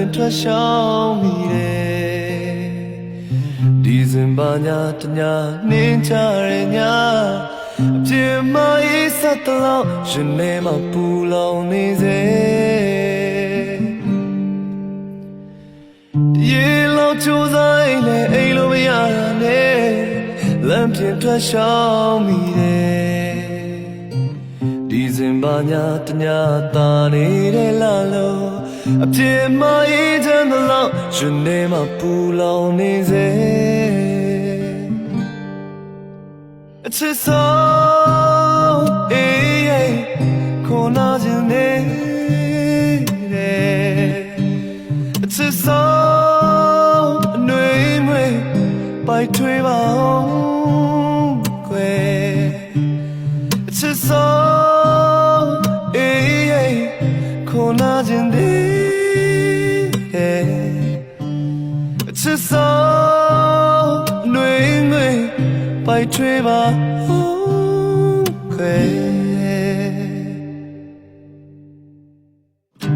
ပြင်ထွက်ရှောင်းမိတယ်ဒီစင်ပါညာတညာနှင်းချရညအပြင်မအေးဆက်တော့ရှင်နေမှာပူလောင်နေစေရေလောက်ကြိုးစားလေအိမ်လိုမရတာနဲ့လမ်းပြင်ထွက်ရှောင်းမိတယ်ဒီစင်ပါညာတညာတာနေတဲ့လာလို့အပြင်မအေးချမ်းတော့ရှင်နေမှာပူလောင်နေစေအချစ်ဆုံးအေးခေါ်နာခြင်းနေတဲ့အချစ်ဆုံးအနှွေးမွေပိုက်ထွေးပါအောင်ကွယ်အချစ်ဆုံးအေးခေါ်နာခြင်းတဲ့အချစ်ဆုံးအနှွေးမွေပိုက်ထွေးပါဦးခွေ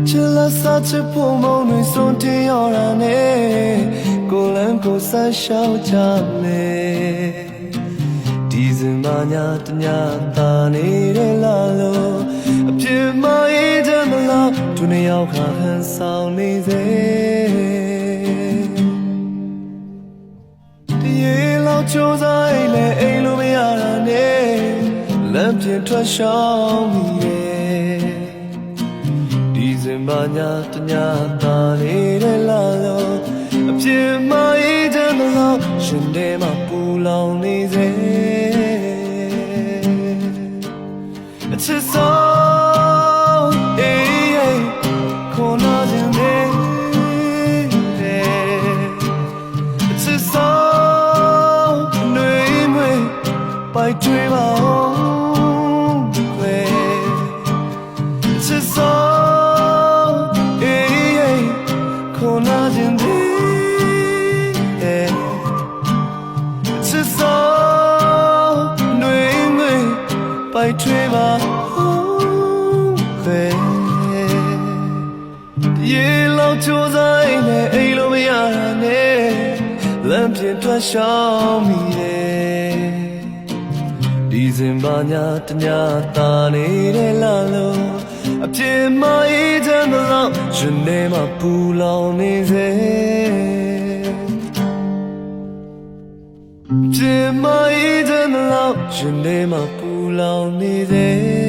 ချစ်လာစားချစ်ဖို့မုန်းတွေစွန့်တင်ရတာနဲ့ကိုလန်းကိုဆန်းရှောက်ကြမယ်ဒီစင်မညာတညာတာနေတဲ့လာလို့အပြစ်မအေးချမ်းမလားသူနှစ်ယောက်ခါဟန်ဆောင်နေစေကြိုးစားလေအိမ်လိုမရတာနဲ့လမ်းပြင်ထွက်ရှောင်းမိရဲ့ဒီစင်ပါညာတညာတာနေတဲ့လာလို့အပြင်မအေးချမ်းတော့ရှင်တဲမှာပူလောင်နေစေအချစ်ဆုံးအေးခေါ်နာခြင်းတဲ့အချစ်ဆုံးပိုက်ထွေးပါအောင်ခွေချစ်ဆုံးအေးခေါ်နာခြင်းတဲ့ချစ်ဆုံးနှွေးမွေပိုက်ထွေးပါအောင်ခွေရေလောက်ကြိုးစားလေအိမ်လိုမရတာနဲ့လမ်းပြင်ထွက်ရှောင်းမိတယ်ဒီစင်ပါညာတညာတာနေတဲ့လာလို့အပြင်မအေးချမ်းတော့ရှင်နေမှာပူလောင်နေစေအပြင်မအေးချမ်းတော့ရှင်နေမှာပူလောင်နေစေ